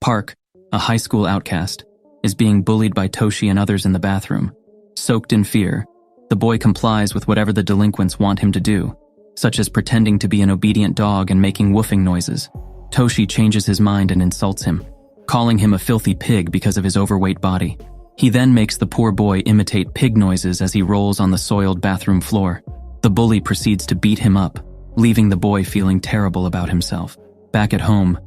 Park, a high school outcast, is being bullied by Toshi and others in the bathroom. Soaked in fear, the boy complies with whatever the delinquents want him to do, such as pretending to be an obedient dog and making woofing noises. Toshi changes his mind and insults him, calling him a filthy pig because of his overweight body. He then makes the poor boy imitate pig noises as he rolls on the soiled bathroom floor. The bully proceeds to beat him up, leaving the boy feeling terrible about himself. Back at home,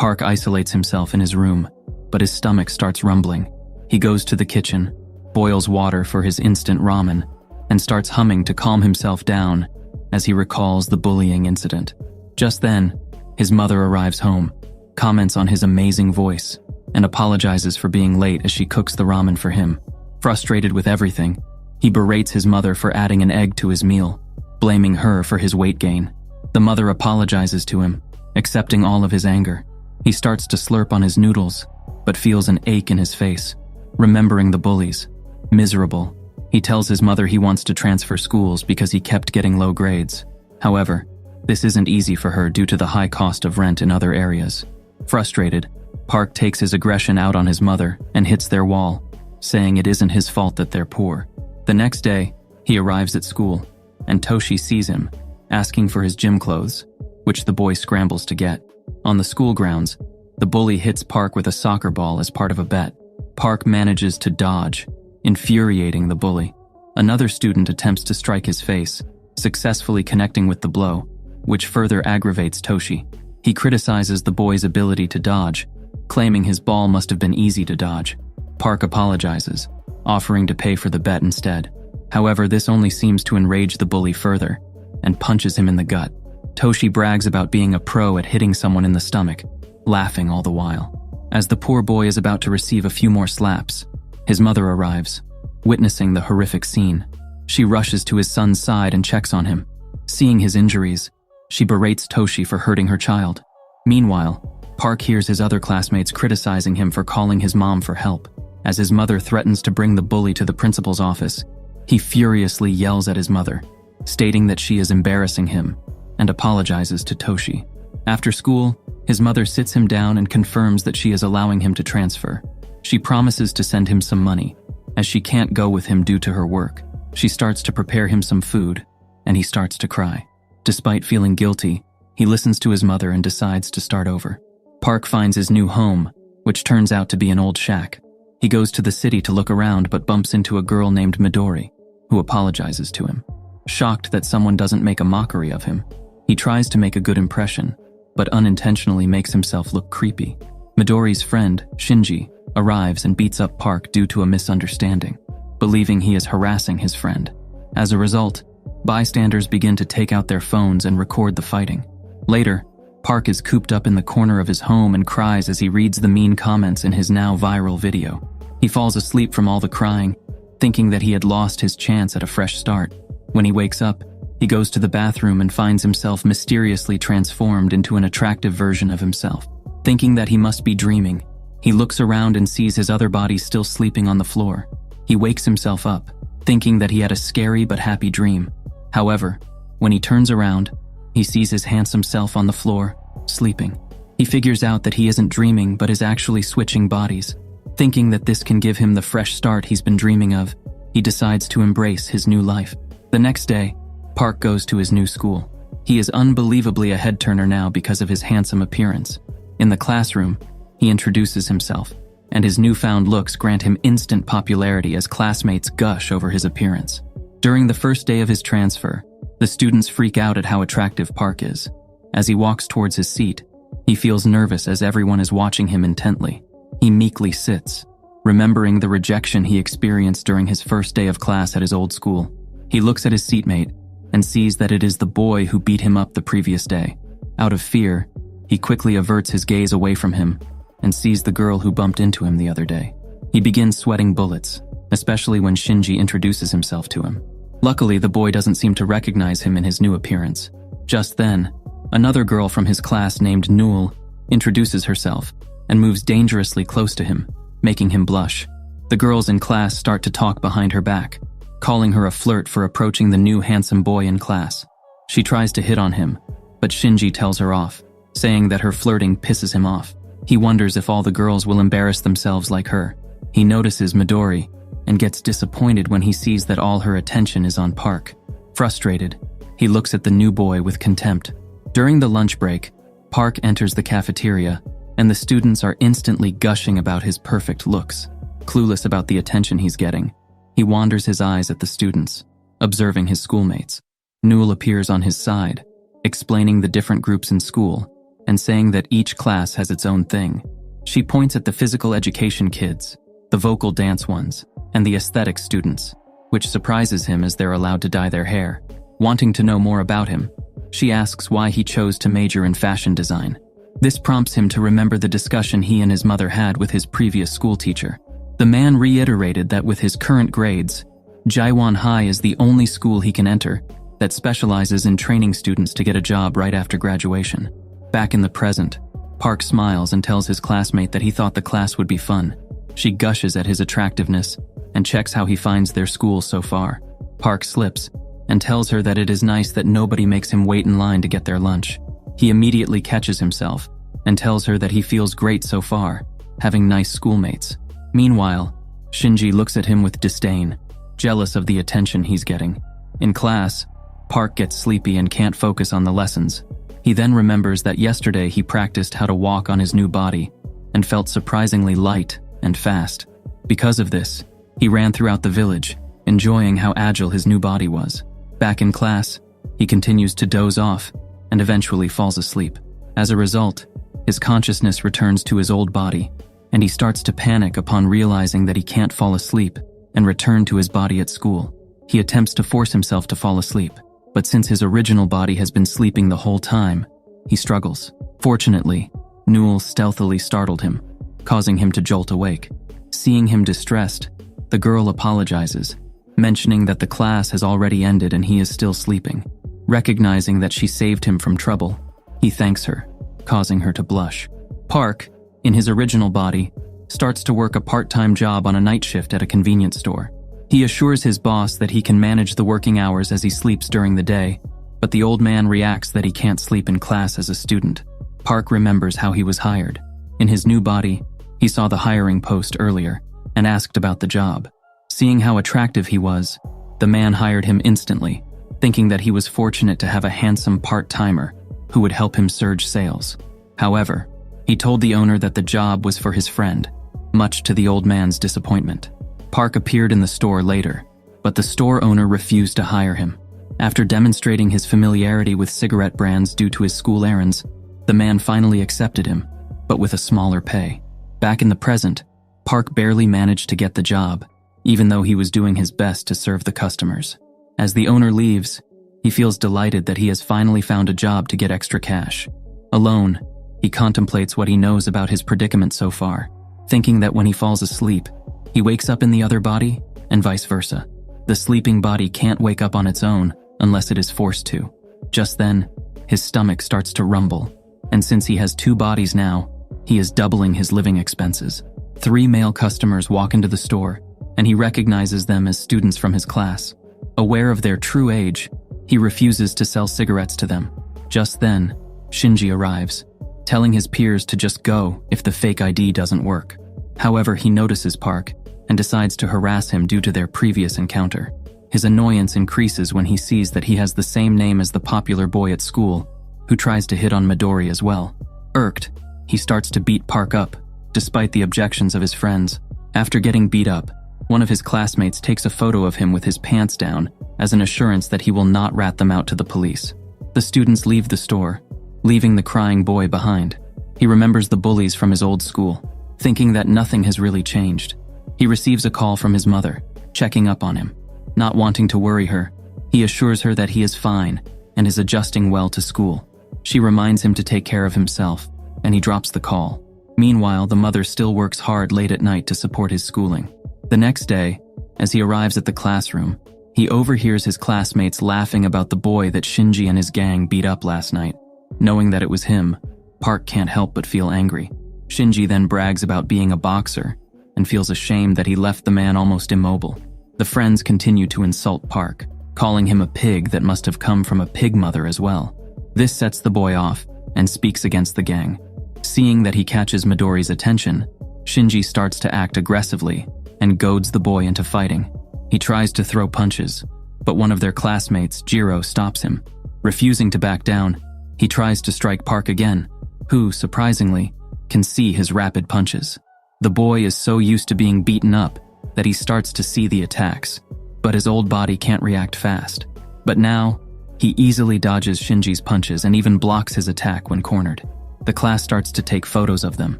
Park isolates himself in his room, but his stomach starts rumbling. He goes to the kitchen, boils water for his instant ramen, and starts humming to calm himself down as he recalls the bullying incident. Just then, his mother arrives home, comments on his amazing voice, and apologizes for being late as she cooks the ramen for him. Frustrated with everything, he berates his mother for adding an egg to his meal, blaming her for his weight gain. The mother apologizes to him, accepting all of his anger. He starts to slurp on his noodles, but feels an ache in his face, remembering the bullies. Miserable, he tells his mother he wants to transfer schools because he kept getting low grades. However, this isn't easy for her due to the high cost of rent in other areas. Frustrated, Park takes his aggression out on his mother and hits their wall, saying it isn't his fault that they're poor. The next day, he arrives at school, and Toshi sees him, asking for his gym clothes, which the boy scrambles to get. On the school grounds, the bully hits Park with a soccer ball as part of a bet. Park manages to dodge, infuriating the bully. Another student attempts to strike his face, successfully connecting with the blow, which further aggravates Toshi. He criticizes the boy's ability to dodge, claiming his ball must have been easy to dodge. Park apologizes, offering to pay for the bet instead. However, this only seems to enrage the bully further, and punches him in the gut. Toshi brags about being a pro at hitting someone in the stomach, laughing all the while. As the poor boy is about to receive a few more slaps, his mother arrives, witnessing the horrific scene. She rushes to his son's side and checks on him. Seeing his injuries, she berates Toshi for hurting her child. Meanwhile, Park hears his other classmates criticizing him for calling his mom for help. As his mother threatens to bring the bully to the principal's office, he furiously yells at his mother, stating that she is embarrassing him, and apologizes to Toshi. After school, his mother sits him down and confirms that she is allowing him to transfer. She promises to send him some money, as she can't go with him due to her work. She starts to prepare him some food, and he starts to cry. Despite feeling guilty, he listens to his mother and decides to start over. Park finds his new home, which turns out to be an old shack. He goes to the city to look around but bumps into a girl named Midori, who apologizes to him. Shocked that someone doesn't make a mockery of him, he tries to make a good impression, but unintentionally makes himself look creepy. Midori's friend, Shinji, arrives and beats up Park due to a misunderstanding, believing he is harassing his friend. As a result, bystanders begin to take out their phones and record the fighting. Later, Park is cooped up in the corner of his home and cries as he reads the mean comments in his now viral video. He falls asleep from all the crying, thinking that he had lost his chance at a fresh start. When he wakes up, he goes to the bathroom and finds himself mysteriously transformed into an attractive version of himself. Thinking that he must be dreaming, he looks around and sees his other body still sleeping on the floor. He wakes himself up, thinking that he had a scary but happy dream. However, when he turns around, he sees his handsome self on the floor, sleeping. He figures out that he isn't dreaming but is actually switching bodies. Thinking that this can give him the fresh start he's been dreaming of, he decides to embrace his new life. The next day, Park goes to his new school. He is unbelievably a head-turner now because of his handsome appearance. In the classroom, he introduces himself, and his newfound looks grant him instant popularity as classmates gush over his appearance. During the first day of his transfer, the students freak out at how attractive Park is. As he walks towards his seat, he feels nervous as everyone is watching him intently. He meekly sits, remembering the rejection he experienced during his first day of class at his old school. He looks at his seatmate and sees that it is the boy who beat him up the previous day. Out of fear, he quickly averts his gaze away from him and sees the girl who bumped into him the other day. He begins sweating bullets, especially when Shinji introduces himself to him. Luckily, the boy doesn't seem to recognize him in his new appearance. Just then, another girl from his class named Newell introduces herself and moves dangerously close to him, making him blush. The girls in class start to talk behind her back, calling her a flirt for approaching the new handsome boy in class. She tries to hit on him, but Shinji tells her off, saying that her flirting pisses him off. He wonders if all the girls will embarrass themselves like her. He notices Midori and gets disappointed when he sees that all her attention is on Park. Frustrated, he looks at the new boy with contempt. During the lunch break, Park enters the cafeteria, and the students are instantly gushing about his perfect looks. Clueless about the attention he's getting, he wanders his eyes at the students, observing his schoolmates. Newell appears on his side, explaining the different groups in school, and saying that each class has its own thing. She points at the physical education kids, the vocal dance ones, and the aesthetics students, which surprises him as they're allowed to dye their hair. Wanting to know more about him, she asks why he chose to major in fashion design. This prompts him to remember the discussion he and his mother had with his previous school teacher. The man reiterated that with his current grades, Jaiwan High is the only school he can enter that specializes in training students to get a job right after graduation. Back in the present, Park smiles and tells his classmate that he thought the class would be fun. She gushes at his attractiveness and checks how he finds their school so far. Park slips and tells her that it is nice that nobody makes him wait in line to get their lunch. He immediately catches himself and tells her that he feels great so far, having nice schoolmates. Meanwhile, Shinji looks at him with disdain, jealous of the attention he's getting. In class, Park gets sleepy and can't focus on the lessons. He then remembers that yesterday he practiced how to walk on his new body and felt surprisingly light and fast. Because of this, he ran throughout the village, enjoying how agile his new body was. Back in class, he continues to doze off and eventually falls asleep. As a result, his consciousness returns to his old body, and he starts to panic upon realizing that he can't fall asleep and return to his body at school. He attempts to force himself to fall asleep, but since his original body has been sleeping the whole time, he struggles. Fortunately, Newell stealthily startled him, causing him to jolt awake. Seeing him distressed, the girl apologizes, mentioning that the class has already ended and he is still sleeping. Recognizing that she saved him from trouble, he thanks her, causing her to blush. Park, in his original body, starts to work a part-time job on a night shift at a convenience store. He assures his boss that he can manage the working hours as he sleeps during the day, but the old man reacts that he can't sleep in class as a student. Park remembers how he was hired. In his new body, he saw the hiring post earlier and asked about the job. Seeing how attractive he was, the man hired him instantly, thinking that he was fortunate to have a handsome part-timer who would help him surge sales. However, he told the owner that the job was for his friend, much to the old man's disappointment. Park appeared in the store later, but the store owner refused to hire him. After demonstrating his familiarity with cigarette brands due to his school errands, the man finally accepted him, but with a smaller pay. Back in the present, Park barely managed to get the job, even though he was doing his best to serve the customers. As the owner leaves, he feels delighted that he has finally found a job to get extra cash. Alone, he contemplates what he knows about his predicament so far, thinking that when he falls asleep, he wakes up in the other body, and vice versa. The sleeping body can't wake up on its own unless it is forced to. Just then, his stomach starts to rumble, and since he has two bodies now, he is doubling his living expenses. 3 male customers walk into the store, and he recognizes them as students from his class. Aware of their true age, he refuses to sell cigarettes to them. Just then, Shinji arrives, telling his peers to just go if the fake ID doesn't work. However, he notices Park and decides to harass him due to their previous encounter. His annoyance increases when he sees that he has the same name as the popular boy at school, who tries to hit on Midori as well. Irked, he starts to beat Park up, despite the objections of his friends. After getting beat up, one of his classmates takes a photo of him with his pants down as an assurance that he will not rat them out to the police. The students leave the store, leaving the crying boy behind. He remembers the bullies from his old school, thinking that nothing has really changed. He receives a call from his mother, checking up on him. Not wanting to worry her, he assures her that he is fine and is adjusting well to school. She reminds him to take care of himself, and he drops the call. Meanwhile, the mother still works hard late at night to support his schooling. The next day, as he arrives at the classroom, he overhears his classmates laughing about the boy that Shinji and his gang beat up last night. Knowing that it was him, Park can't help but feel angry. Shinji then brags about being a boxer and feels ashamed that he left the man almost immobile. The friends continue to insult Park, calling him a pig that must have come from a pig mother as well. This sets the boy off and speaks against the gang. Seeing that he catches Midori's attention, Shinji starts to act aggressively and goads the boy into fighting. He tries to throw punches, but one of their classmates, Jiro, stops him. Refusing to back down, he tries to strike Park again, who, surprisingly, can see his rapid punches. The boy is so used to being beaten up that he starts to see the attacks, but his old body can't react fast. But now, he easily dodges Shinji's punches and even blocks his attack when cornered. The class starts to take photos of them,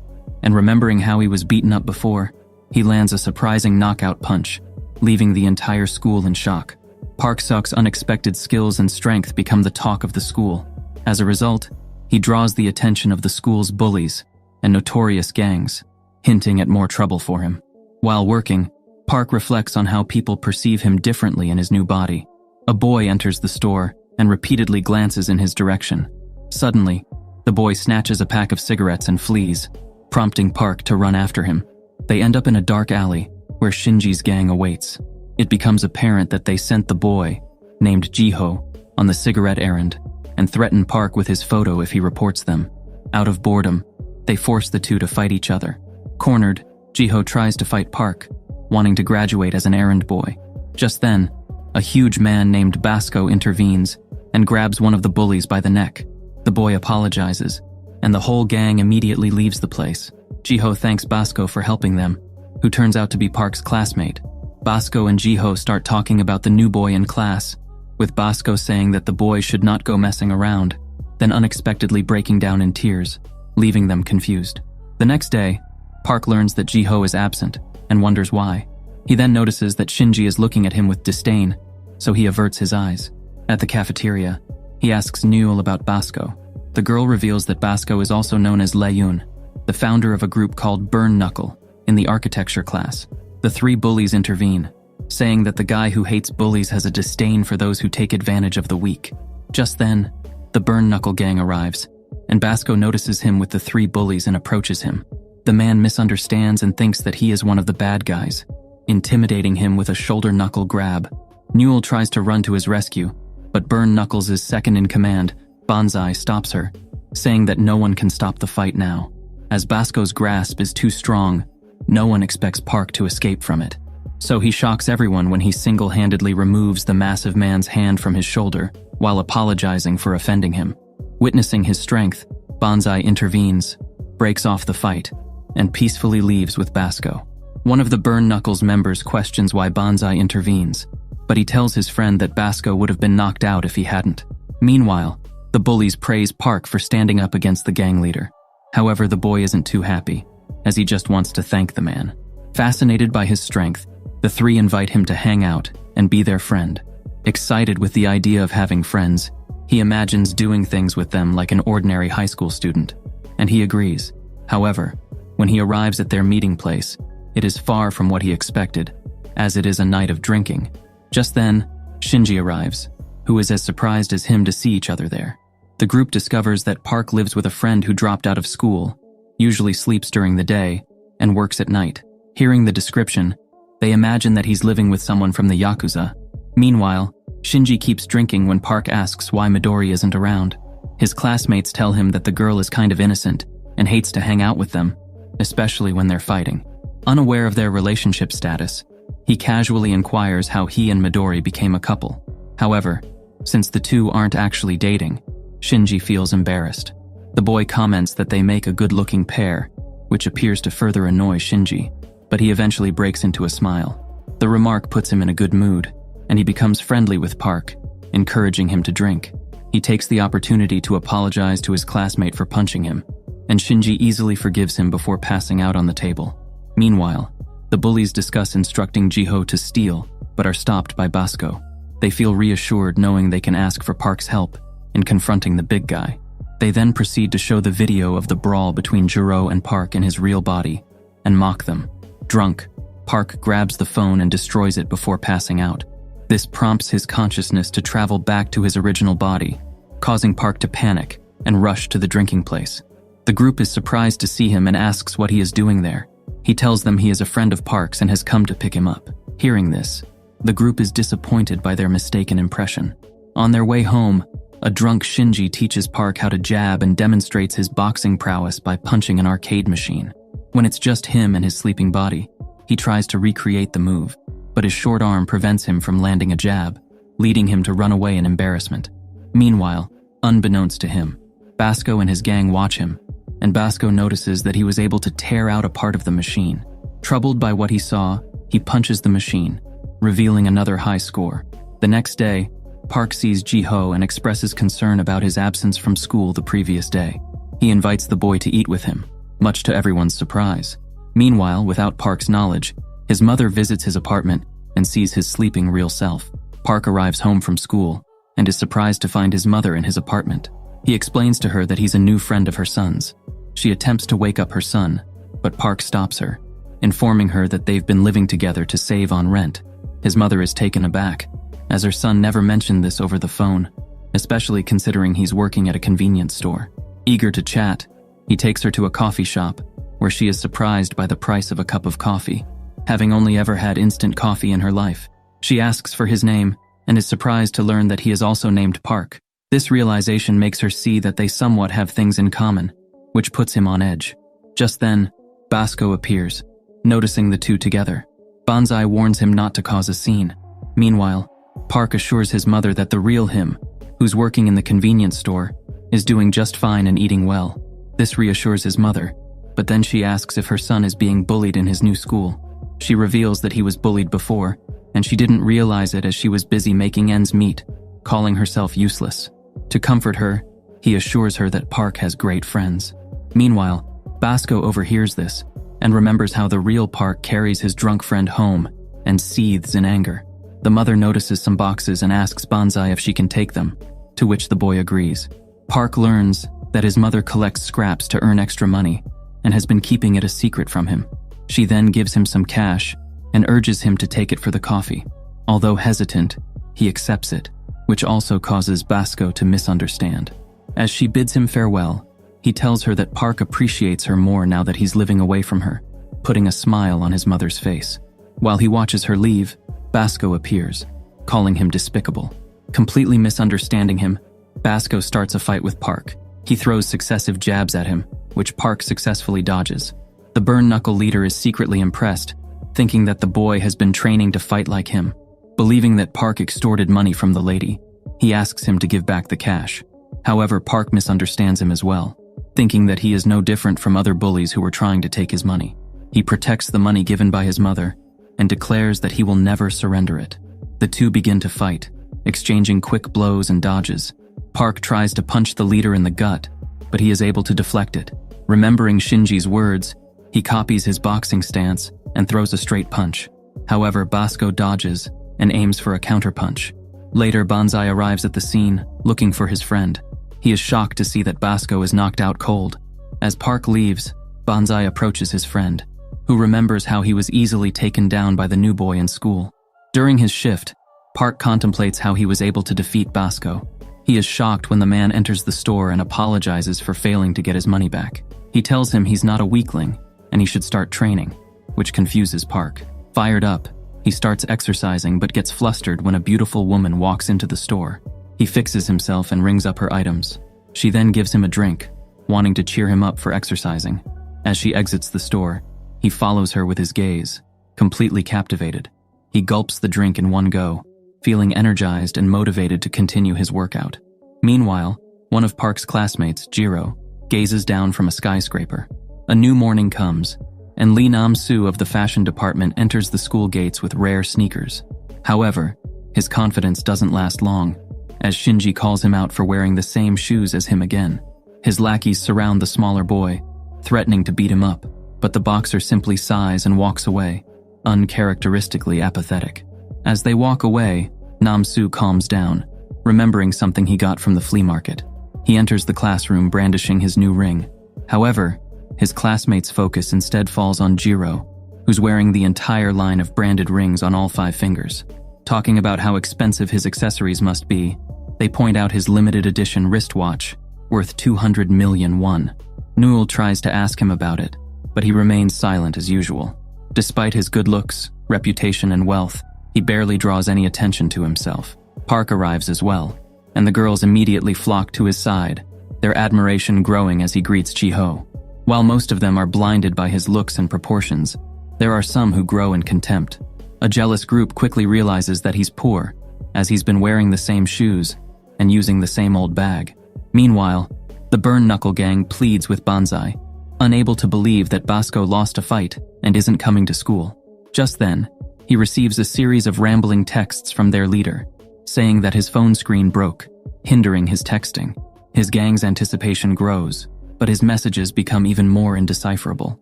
and remembering how he was beaten up before, he lands a surprising knockout punch, leaving the entire school in shock. Park Suk's unexpected skills and strength become the talk of the school. As a result, he draws the attention of the school's bullies and notorious gangs, hinting at more trouble for him. While working, Park reflects on how people perceive him differently in his new body. A boy enters the store and repeatedly glances in his direction. Suddenly, the boy snatches a pack of cigarettes and flees, prompting Park to run after him. They end up in a dark alley where Shinji's gang awaits. It becomes apparent that they sent the boy, named Jiho, on the cigarette errand and threaten Park with his photo if he reports them. Out of boredom, they force the two to fight each other. Cornered, Jiho tries to fight Park, wanting to graduate as an errand boy. Just then, a huge man named Basco intervenes and grabs one of the bullies by the neck. The boy apologizes, and the whole gang immediately leaves the place. Jiho thanks Basco for helping them, who turns out to be Park's classmate. Basco and Jiho start talking about the new boy in class, with Basco saying that the boy should not go messing around, then unexpectedly breaking down in tears, leaving them confused. The next day, Park learns that Jiho is absent and wonders why. He then notices that Shinji is looking at him with disdain, so he averts his eyes. At the cafeteria, he asks Newell about Basco. The girl reveals that Basco is also known as Layun, the founder of a group called Burn Knuckle in the architecture class. The three bullies intervene, saying that the guy who hates bullies has a disdain for those who take advantage of the weak. Just then, the Burn Knuckle gang arrives, and Basco notices him with the three bullies and approaches him. The man misunderstands and thinks that he is one of the bad guys, intimidating him with a shoulder knuckle grab. Newell tries to run to his rescue, but Burn Knuckles' second in command, Banzai, stops her, saying that no one can stop the fight now. As Basco's grasp is too strong, no one expects Park to escape from it. So he shocks everyone when he single-handedly removes the massive man's hand from his shoulder while apologizing for offending him. Witnessing his strength, Banzai intervenes, breaks off the fight, and peacefully leaves with Basco. One of the Burn Knuckles members questions why Banzai intervenes, but he tells his friend that Basco would have been knocked out if he hadn't. Meanwhile, the bullies praise Park for standing up against the gang leader. However, the boy isn't too happy, as he just wants to thank the man. Fascinated by his strength, the three invite him to hang out and be their friend. Excited with the idea of having friends, he imagines doing things with them like an ordinary high school student, and he agrees. However, when he arrives at their meeting place, it is far from what he expected, as it is a night of drinking. Just then, Shinji arrives, who is as surprised as him to see each other there. The group discovers that Park lives with a friend who dropped out of school, usually sleeps during the day, and works at night. Hearing the description, they imagine that he's living with someone from the Yakuza. Meanwhile, Shinji keeps drinking when Park asks why Midori isn't around. His classmates tell him that the girl is kind of innocent and hates to hang out with them, especially when they're fighting. Unaware of their relationship status, he casually inquires how he and Midori became a couple. However, since the two aren't actually dating, Shinji feels embarrassed. The boy comments that they make a good-looking pair, which appears to further annoy Shinji, but he eventually breaks into a smile. The remark puts him in a good mood, and he becomes friendly with Park, encouraging him to drink. He takes the opportunity to apologize to his classmate for punching him, and Shinji easily forgives him before passing out on the table. Meanwhile, the bullies discuss instructing Jiho to steal, but are stopped by Basco. They feel reassured knowing they can ask for Park's help in confronting the big guy. They then proceed to show the video of the brawl between Jiro and Park in his real body, and mock them. Drunk, Park grabs the phone and destroys it before passing out. This prompts his consciousness to travel back to his original body, causing Park to panic and rush to the drinking place. The group is surprised to see him and asks what he is doing there. He tells them he is a friend of Park's and has come to pick him up. Hearing this, the group is disappointed by their mistaken impression. On their way home, A drunk Shinji teaches Park how to jab and demonstrates his boxing prowess by punching an arcade machine. When it's just him and his sleeping body, he tries to recreate the move, but his short arm prevents him from landing a jab, leading him to run away in embarrassment. Meanwhile, unbeknownst to him, Basco and his gang watch him, and Basco notices that he was able to tear out a part of the machine. Troubled by what he saw, he punches the machine, revealing another high score. The next day, Park sees Ji-ho and expresses concern about his absence from school the previous day. He invites the boy to eat with him, much to everyone's surprise. Meanwhile, without Park's knowledge, his mother visits his apartment and sees his sleeping real self. Park arrives home from school and is surprised to find his mother in his apartment. He explains to her that he's a new friend of her son's. She attempts to wake up her son, but Park stops her, informing her that they've been living together to save on rent. His mother is taken aback, as her son never mentioned this over the phone, especially considering he's working at a convenience store. Eager to chat, he takes her to a coffee shop, where she is surprised by the price of a cup of coffee. Having only ever had instant coffee in her life, she asks for his name and is surprised to learn that he is also named Park. This realization makes her see that they somewhat have things in common, which puts him on edge. Just then, Basco appears, noticing the two together. Banzai warns him not to cause a scene. Meanwhile, Park assures his mother that the real him, who's working in the convenience store, is doing just fine and eating well. This reassures his mother, but then she asks if her son is being bullied in his new school. She reveals that he was bullied before, and she didn't realize it as she was busy making ends meet, calling herself useless. To comfort her, he assures her that Park has great friends. Meanwhile, Basco overhears this and remembers how the real Park carries his drunk friend home and seethes in anger. The mother notices some boxes and asks Banzai if she can take them, to which the boy agrees. Park learns that his mother collects scraps to earn extra money and has been keeping it a secret from him. She then gives him some cash and urges him to take it for the coffee. Although hesitant, he accepts it, which also causes Basco to misunderstand. As she bids him farewell, he tells her that Park appreciates her more now that he's living away from her, putting a smile on his mother's face. While he watches her leave, Basco appears, calling him despicable. Completely misunderstanding him, Basco starts a fight with Park. He throws successive jabs at him, which Park successfully dodges. The burn-knuckle leader is secretly impressed, thinking that the boy has been training to fight like him. Believing that Park extorted money from the lady, he asks him to give back the cash. However, Park misunderstands him as well, thinking that he is no different from other bullies who were trying to take his money. He protects the money given by his mother and declares that he will never surrender it. The two begin to fight, exchanging quick blows and dodges. Park tries to punch the leader in the gut, but he is able to deflect it. Remembering Shinji's words, he copies his boxing stance and throws a straight punch. However, Basco dodges and aims for a counterpunch. Later, Banzai arrives at the scene, looking for his friend. He is shocked to see that Basco is knocked out cold. As Park leaves, Banzai approaches his friend, who remembers how he was easily taken down by the new boy in school. During his shift, Park contemplates how he was able to defeat Basco. He is shocked when the man enters the store and apologizes for failing to get his money back. He tells him he's not a weakling, and he should start training, which confuses Park. Fired up, he starts exercising but gets flustered when a beautiful woman walks into the store. He fixes himself and rings up her items. She then gives him a drink, wanting to cheer him up for exercising. As she exits the store, he follows her with his gaze, completely captivated. He gulps the drink in one go, feeling energized and motivated to continue his workout. Meanwhile, one of Park's classmates, Jiro, gazes down from a skyscraper. A new morning comes, and Lee Nam-soo of the fashion department enters the school gates with rare sneakers. However, his confidence doesn't last long, as Shinji calls him out for wearing the same shoes as him again. His lackeys surround the smaller boy, threatening to beat him up, but the boxer simply sighs and walks away, uncharacteristically apathetic. As they walk away, Nam-soo calms down, remembering something he got from the flea market. He enters the classroom brandishing his new ring. However, his classmates' focus instead falls on Jiro, who's wearing the entire line of branded rings on all 5 fingers. Talking about how expensive his accessories must be, they point out his limited edition wristwatch, worth 200 million won. Newell tries to ask him about it, but he remains silent as usual. Despite his good looks, reputation, and wealth, he barely draws any attention to himself. Park arrives as well, and the girls immediately flock to his side, their admiration growing as he greets Ji-ho. While most of them are blinded by his looks and proportions, there are some who grow in contempt. A jealous group quickly realizes that he's poor, as he's been wearing the same shoes and using the same old bag. Meanwhile, the Burn Knuckle gang pleads with Banzai, unable to believe that Basco lost a fight and isn't coming to school. Just then, he receives a series of rambling texts from their leader, saying that his phone screen broke, hindering his texting. His gang's anticipation grows, but his messages become even more indecipherable.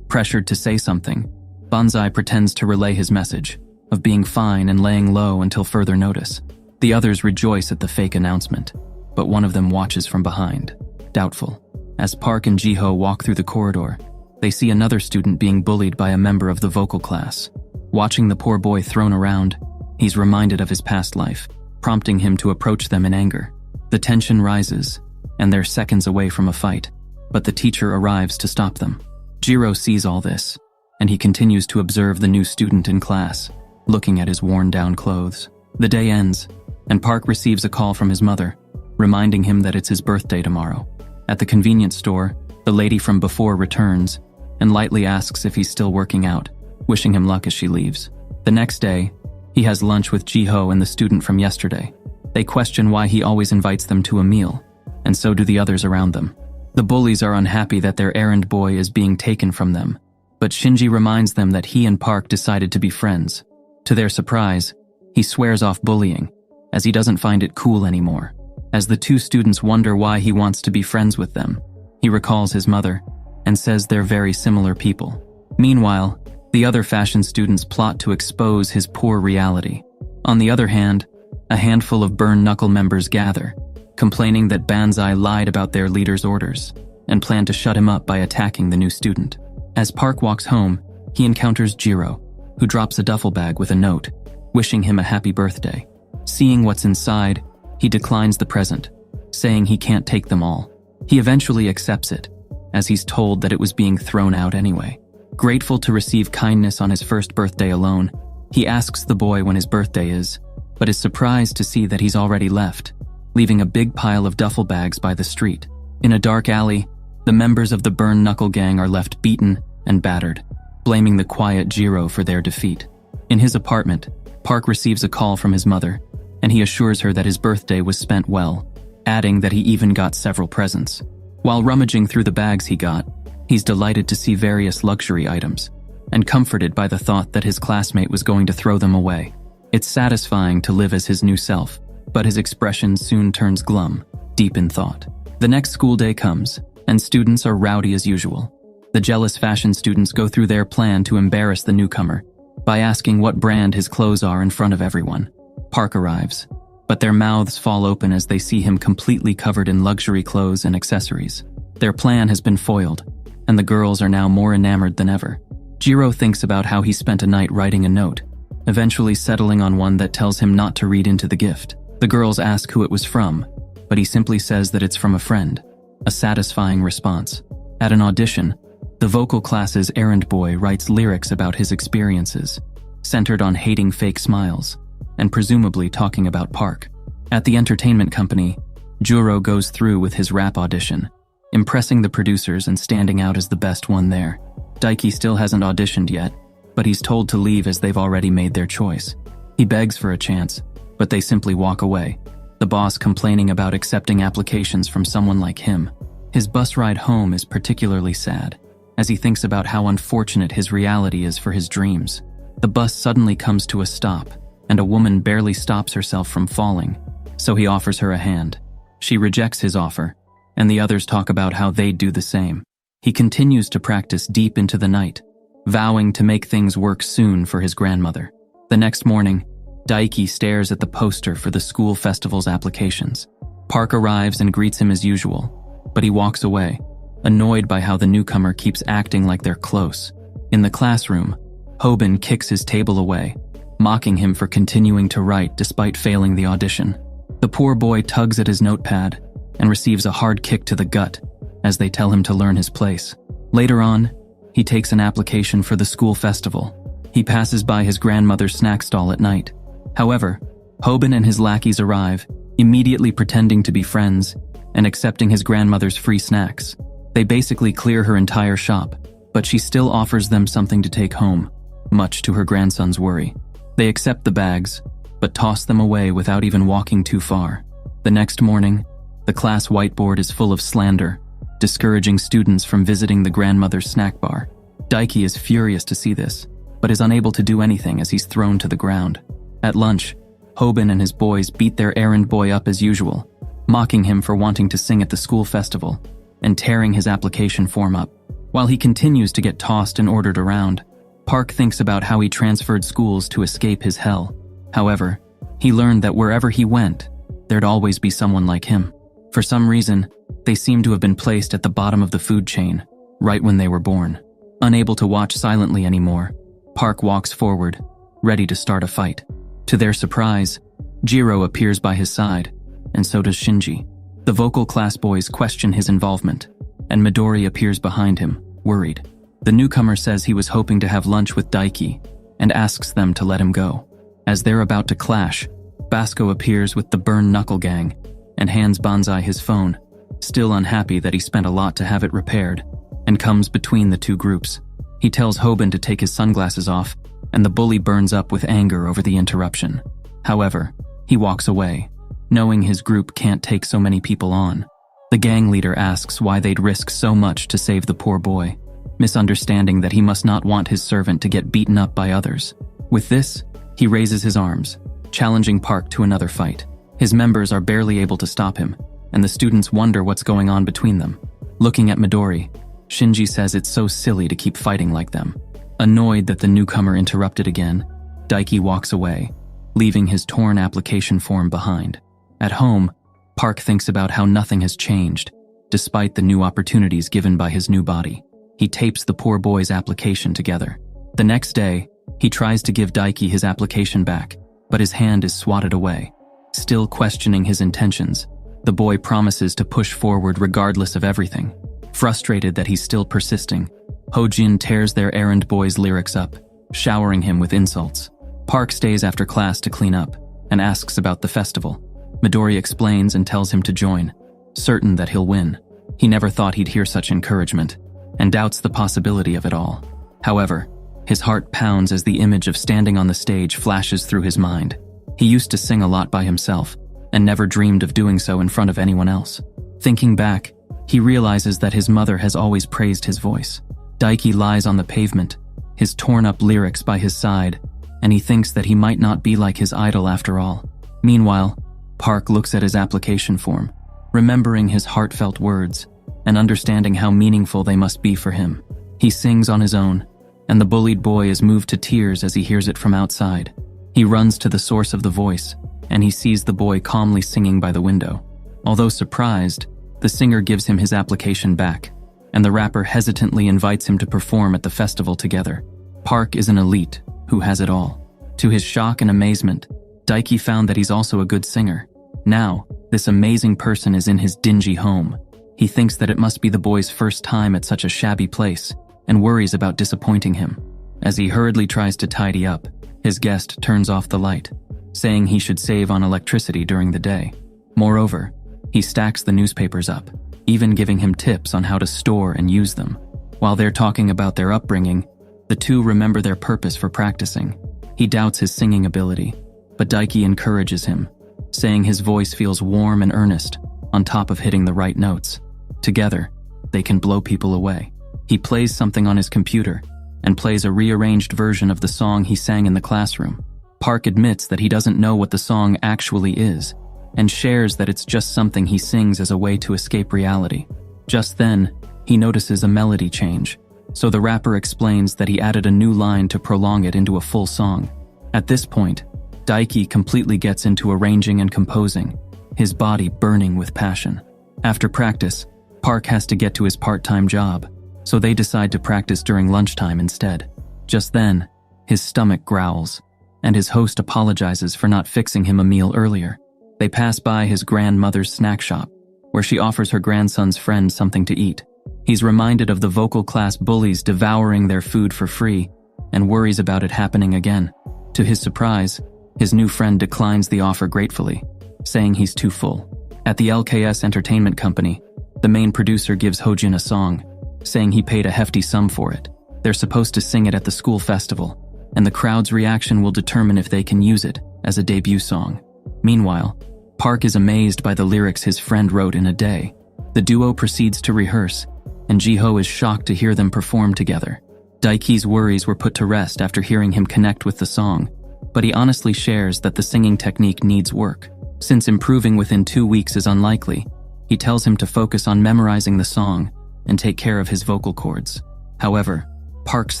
Pressured to say something, Banzai pretends to relay his message of being fine and laying low until further notice. The others rejoice at the fake announcement, but one of them watches from behind, doubtful. As Park and Ji-ho walk through the corridor, they see another student being bullied by a member of the vocal class. Watching the poor boy thrown around, he's reminded of his past life, prompting him to approach them in anger. The tension rises, and they're seconds away from a fight, but the teacher arrives to stop them. Jiro sees all this, and he continues to observe the new student in class, looking at his worn-down clothes. The day ends, and Park receives a call from his mother, reminding him that it's his birthday tomorrow. At the convenience store, the lady from before returns and lightly asks if he's still working out, wishing him luck as she leaves. The next day, he has lunch with Ji-ho and the student from yesterday. They question why he always invites them to a meal, and so do the others around them. The bullies are unhappy that their errand boy is being taken from them, but Shinji reminds them that he and Park decided to be friends. To their surprise, he swears off bullying, as he doesn't find it cool anymore. As the two students wonder why he wants to be friends with them, he recalls his mother and says they're very similar people. Meanwhile, the other fashion students plot to expose his poor reality. On the other hand, a handful of Burn Knuckle members gather, complaining that Banzai lied about their leader's orders and plan to shut him up by attacking the new student. As Park walks home, he encounters Jiro, who drops a duffel bag with a note, wishing him a happy birthday. Seeing what's inside, he declines the present, saying he can't take them all. He eventually accepts it, as he's told that it was being thrown out anyway. Grateful to receive kindness on his first birthday alone, he asks the boy when his birthday is, but is surprised to see that he's already left, leaving a big pile of duffel bags by the street. In a dark alley, the members of the Burn Knuckle gang are left beaten and battered, blaming the quiet Jiro for their defeat. In his apartment, Park receives a call from his mother, and he assures her that his birthday was spent well, adding that he even got several presents. While rummaging through the bags he got, he's delighted to see various luxury items, and comforted by the thought that his classmate was going to throw them away. It's satisfying to live as his new self, but his expression soon turns glum, deep in thought. The next school day comes, and students are rowdy as usual. The jealous fashion students go through their plan to embarrass the newcomer by asking what brand his clothes are in front of everyone. Park arrives, but their mouths fall open as they see him completely covered in luxury clothes and accessories. Their plan has been foiled, and the girls are now more enamored than ever. Jiro thinks about how he spent a night writing a note, eventually settling on one that tells him not to read into the gift. The girls ask who it was from, but he simply says that it's from a friend, a satisfying response. At an audition, the vocal class's errand boy writes lyrics about his experiences, centered on hating fake smiles, and presumably talking about Park. At the entertainment company, Juro goes through with his rap audition, impressing the producers and standing out as the best one there. Daiki still hasn't auditioned yet, but he's told to leave as they've already made their choice. He begs for a chance, but they simply walk away, the boss complaining about accepting applications from someone like him. His bus ride home is particularly sad, as he thinks about how unfortunate his reality is for his dreams. The bus suddenly comes to a stop, and a woman barely stops herself from falling, so he offers her a hand. She rejects his offer, and the others talk about how they'd do the same. He continues to practice deep into the night, vowing to make things work soon for his grandmother. The next morning, Daiki stares at the poster for the school festival's applications. Park arrives and greets him as usual, but he walks away, annoyed by how the newcomer keeps acting like they're close. In the classroom, Hoban kicks his table away, mocking him for continuing to write despite failing the audition. The poor boy tugs at his notepad and receives a hard kick to the gut as they tell him to learn his place. Later on, he takes an application for the school festival. He passes by his grandmother's snack stall at night. However, Hoban and his lackeys arrive, immediately pretending to be friends and accepting his grandmother's free snacks. They basically clear her entire shop, but she still offers them something to take home, much to her grandson's worry. They accept the bags, but toss them away without even walking too far. The next morning, the class whiteboard is full of slander, discouraging students from visiting the grandmother's snack bar. Daiki is furious to see this, but is unable to do anything as he's thrown to the ground. At lunch, Hoban and his boys beat their errand boy up as usual, mocking him for wanting to sing at the school festival and tearing his application form up. While he continues to get tossed and ordered around, Park thinks about how he transferred schools to escape his hell. However, he learned that wherever he went, there'd always be someone like him. For some reason, they seem to have been placed at the bottom of the food chain, right when they were born. Unable to watch silently anymore, Park walks forward, ready to start a fight. To their surprise, Jiro appears by his side, and so does Shinji. The vocal class boys question his involvement, and Midori appears behind him, worried. The newcomer says he was hoping to have lunch with Daiki, and asks them to let him go. As they're about to clash, Basco appears with the Burn Knuckle Gang, and hands Banzai his phone, still unhappy that he spent a lot to have it repaired, and comes between the two groups. He tells Hoban to take his sunglasses off, and the bully burns up with anger over the interruption. However, he walks away, knowing his group can't take so many people on. The gang leader asks why they'd risk so much to save the poor boy, misunderstanding that he must not want his servant to get beaten up by others. With this, he raises his arms, challenging Park to another fight. His members are barely able to stop him, and the students wonder what's going on between them. Looking at Midori, Shinji says it's so silly to keep fighting like them. Annoyed that the newcomer interrupted again, Daiki walks away, leaving his torn application form behind. At home, Park thinks about how nothing has changed, despite the new opportunities given by his new body. He tapes the poor boy's application together. The next day, he tries to give Daiki his application back, but his hand is swatted away. Still questioning his intentions, the boy promises to push forward regardless of everything. Frustrated that he's still persisting, Hojin tears their errand boy's lyrics up, showering him with insults. Park stays after class to clean up and asks about the festival. Midori explains and tells him to join, certain that he'll win. He never thought he'd hear such encouragement and doubts the possibility of it all. However, his heart pounds as the image of standing on the stage flashes through his mind. He used to sing a lot by himself and never dreamed of doing so in front of anyone else. Thinking back, he realizes that his mother has always praised his voice. Daiki lies on the pavement, his torn-up lyrics by his side, and he thinks that he might not be like his idol after all. Meanwhile, Park looks at his application form, remembering his heartfelt words and understanding how meaningful they must be for him. He sings on his own, and the bullied boy is moved to tears as he hears it from outside. He runs to the source of the voice, and he sees the boy calmly singing by the window. Although surprised, the singer gives him his application back, and the rapper hesitantly invites him to perform at the festival together. Park is an elite who has it all. To his shock and amazement, Daiki found that he's also a good singer. Now, this amazing person is in his dingy home. He thinks that it must be the boy's first time at such a shabby place, and worries about disappointing him. As he hurriedly tries to tidy up, his guest turns off the light, saying he should save on electricity during the day. Moreover, he stacks the newspapers up, even giving him tips on how to store and use them. While they're talking about their upbringing, the two remember their purpose for practicing. He doubts his singing ability, but Daiki encourages him, saying his voice feels warm and earnest, on top of hitting the right notes. Together, they can blow people away. He plays something on his computer, and plays a rearranged version of the song he sang in the classroom. Park admits that he doesn't know what the song actually is, and shares that it's just something he sings as a way to escape reality. Just then, he notices a melody change, so the rapper explains that he added a new line to prolong it into a full song. At this point, Daiki completely gets into arranging and composing, his body burning with passion. After practice, Park has to get to his part-time job, so they decide to practice during lunchtime instead. Just then, his stomach growls, and his host apologizes for not fixing him a meal earlier. They pass by his grandmother's snack shop, where she offers her grandson's friend something to eat. He's reminded of the vocal class bullies devouring their food for free, and worries about it happening again. To his surprise, his new friend declines the offer gratefully, saying he's too full. At the LKS Entertainment Company, the main producer gives Hojin a song, saying he paid a hefty sum for it. They're supposed to sing it at the school festival, and the crowd's reaction will determine if they can use it as a debut song. Meanwhile, Park is amazed by the lyrics his friend wrote in a day. The duo proceeds to rehearse, and Jiho is shocked to hear them perform together. Daiki's worries were put to rest after hearing him connect with the song, but he honestly shares that the singing technique needs work. Since improving within 2 weeks is unlikely, he tells him to focus on memorizing the song and take care of his vocal cords. However, Park's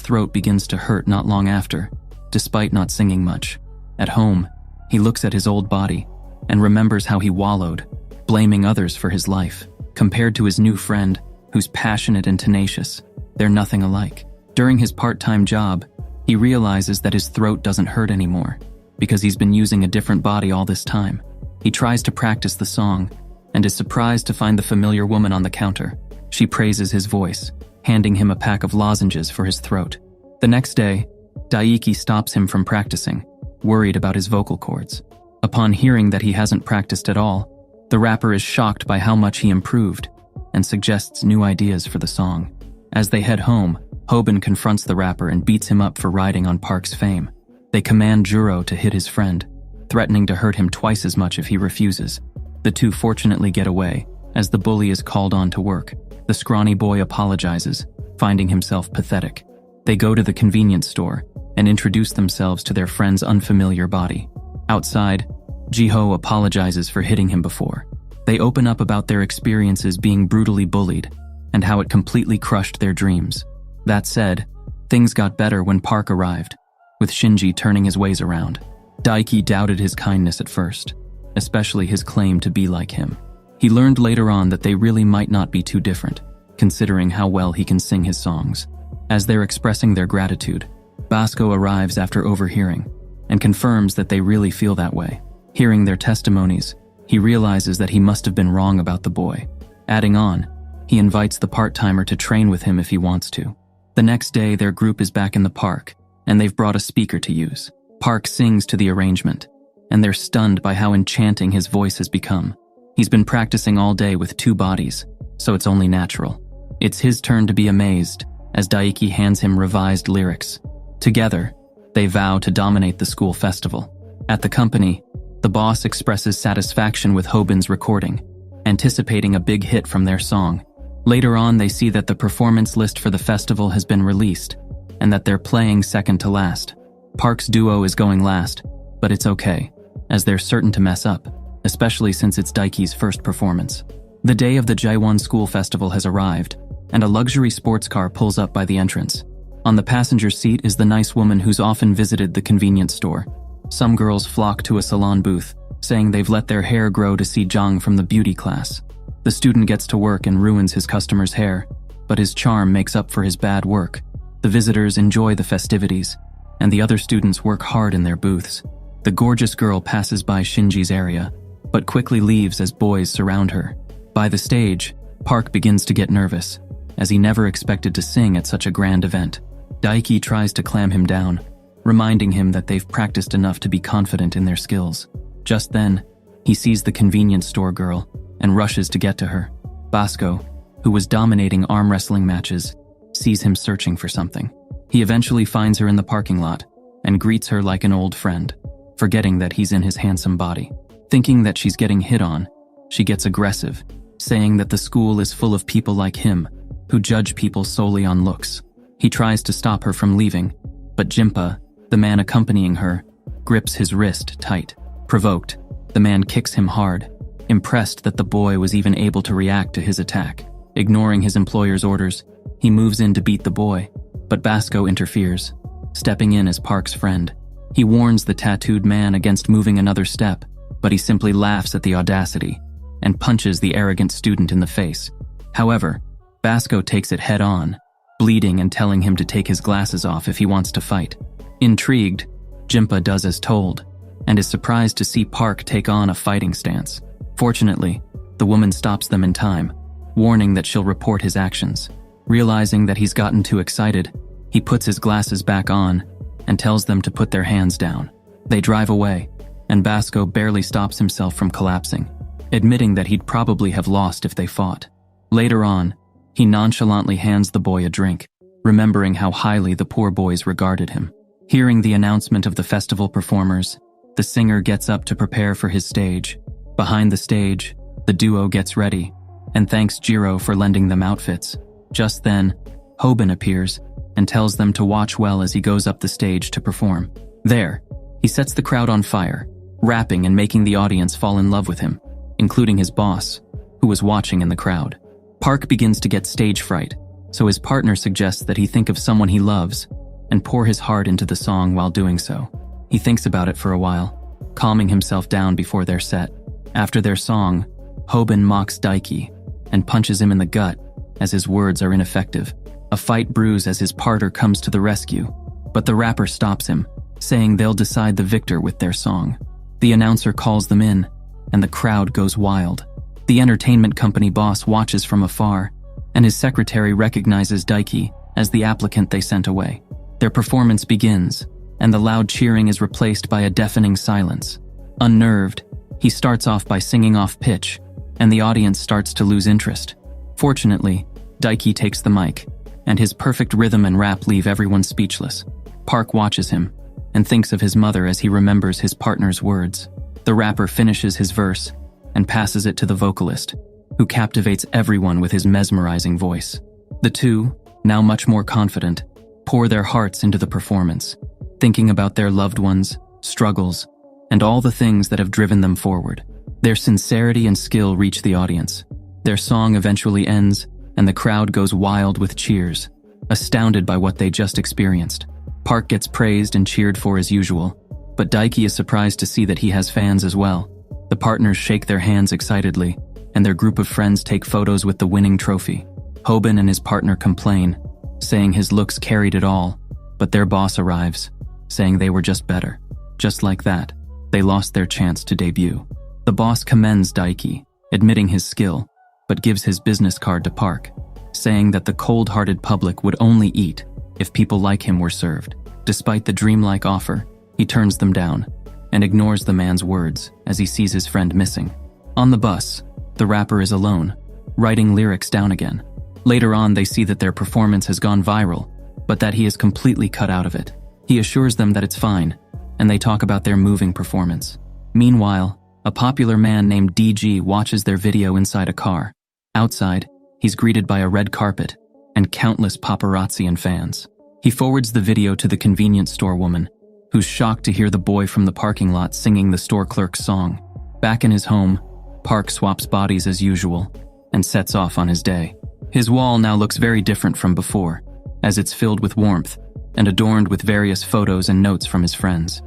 throat begins to hurt not long after, despite not singing much. At home, he looks at his old body and remembers how he wallowed, blaming others for his life. Compared to his new friend, who's passionate and tenacious, they're nothing alike. During his part-time job, he realizes that his throat doesn't hurt anymore, because he's been using a different body all this time. He tries to practice the song, and is surprised to find the familiar woman on the counter. She praises his voice, handing him a pack of lozenges for his throat. The next day, Daiki stops him from practicing, worried about his vocal cords. Upon hearing that he hasn't practiced at all, the rapper is shocked by how much he improved, and suggests new ideas for the song. As they head home, Hoban confronts the rapper and beats him up for riding on Park's fame. They command Juro to hit his friend, threatening to hurt him twice as much if he refuses. The two fortunately get away, as the bully is called on to work. The scrawny boy apologizes, finding himself pathetic. They go to the convenience store and introduce themselves to their friend's unfamiliar body. Outside, Jiho apologizes for hitting him before. They open up about their experiences being brutally bullied and how it completely crushed their dreams. That said, things got better when Park arrived, with Shinji turning his ways around. Daiki doubted his kindness at first, especially his claim to be like him. He learned later on that they really might not be too different, considering how well he can sing his songs. As they're expressing their gratitude, Basco arrives after overhearing, and confirms that they really feel that way. Hearing their testimonies, he realizes that he must have been wrong about the boy. Adding on, he invites the part-timer to train with him if he wants to. The next day, their group is back in the park, and they've brought a speaker to use. Park sings to the arrangement, and they're stunned by how enchanting his voice has become. He's been practicing all day with 2 bodies, so it's only natural. It's his turn to be amazed, as Daiki hands him revised lyrics. Together, they vow to dominate the school festival. At the company, the boss expresses satisfaction with Hoban's recording, anticipating a big hit from their song. Later on, they see that the performance list for the festival has been released, and that they're playing second to last. Park's duo is going last, but it's okay, as they're certain to mess up, especially since it's Daiki's first performance. The day of the Jaiwon School Festival has arrived, and a luxury sports car pulls up by the entrance. On the passenger seat is the nice woman who's often visited the convenience store. Some girls flock to a salon booth, saying they've let their hair grow to see Jung from the beauty class. The student gets to work and ruins his customer's hair, but his charm makes up for his bad work. The visitors enjoy the festivities, and the other students work hard in their booths. The gorgeous girl passes by Shinji's area, but quickly leaves as boys surround her. By the stage, Park begins to get nervous, as he never expected to sing at such a grand event. Daiki tries to clam him down, reminding him that they've practiced enough to be confident in their skills. Just then, he sees the convenience store girl and rushes to get to her. Basco, who was dominating arm wrestling matches, sees him searching for something. He eventually finds her in the parking lot and greets her like an old friend, forgetting that he's in his handsome body. Thinking that she's getting hit on, she gets aggressive, saying that the school is full of people like him, who judge people solely on looks. He tries to stop her from leaving, but Jinpa, the man accompanying her, grips his wrist tight. Provoked, the man kicks him hard, impressed that the boy was even able to react to his attack. Ignoring his employer's orders, he moves in to beat the boy, but Basco interferes, stepping in as Park's friend. He warns the tattooed man against moving another step, but he simply laughs at the audacity and punches the arrogant student in the face. However, Basco takes it head-on, bleeding and telling him to take his glasses off if he wants to fight. Intrigued, Jinpa does as told, and is surprised to see Park take on a fighting stance. Fortunately, the woman stops them in time, warning that she'll report his actions. Realizing that he's gotten too excited, he puts his glasses back on and tells them to put their hands down. They drive away, and Basco barely stops himself from collapsing, admitting that he'd probably have lost if they fought. Later on, he nonchalantly hands the boy a drink, remembering how highly the poor boys regarded him. Hearing the announcement of the festival performers, the singer gets up to prepare for his stage. Behind the stage, the duo gets ready and thanks Jiro for lending them outfits. Just then, Hoban appears and tells them to watch well as he goes up the stage to perform. There, he sets the crowd on fire, rapping and making the audience fall in love with him, including his boss, who was watching in the crowd. Park begins to get stage fright, so his partner suggests that he think of someone he loves and pour his heart into the song while doing so. He thinks about it for a while, calming himself down before their set. After their song, Hoban mocks Daiki and punches him in the gut as his words are ineffective. A fight brews as his partner comes to the rescue, but the rapper stops him, saying they'll decide the victor with their song. The announcer calls them in, and the crowd goes wild. The entertainment company boss watches from afar, and his secretary recognizes Daiki as the applicant they sent away. Their performance begins, and the loud cheering is replaced by a deafening silence. Unnerved, he starts off by singing off pitch, and the audience starts to lose interest. Fortunately, Daiki takes the mic, and his perfect rhythm and rap leave everyone speechless. Park watches him, and thinks of his mother as he remembers his partner's words. The rapper finishes his verse, and passes it to the vocalist, who captivates everyone with his mesmerizing voice. The two, now much more confident, pour their hearts into the performance, thinking about their loved ones, struggles, and all the things that have driven them forward. Their sincerity and skill reach the audience. Their song eventually ends, and the crowd goes wild with cheers, astounded by what they just experienced. Park gets praised and cheered for as usual, but Daiki is surprised to see that he has fans as well. The partners shake their hands excitedly, and their group of friends take photos with the winning trophy. Hoban and his partner complain, saying his looks carried it all, but their boss arrives, saying they were just better. Just like that, they lost their chance to debut. The boss commends Daiki, admitting his skill, but gives his business card to Park, saying that the cold-hearted public would only eat if people like him were served. Despite the dreamlike offer, he turns them down and ignores the man's words as he sees his friend missing. On the bus, the rapper is alone, writing lyrics down again. Later on, they see that their performance has gone viral, but that he is completely cut out of it. He assures them that it's fine, and they talk about their moving performance. Meanwhile, a popular man named DG watches their video inside a car. Outside, he's greeted by a red carpet and countless paparazzi and fans. He forwards the video to the convenience store woman, who's shocked to hear the boy from the parking lot singing the store clerk's song. Back in his home, Park swaps bodies as usual and sets off on his day. His wall now looks very different from before, as it's filled with warmth and adorned with various photos and notes from his friends.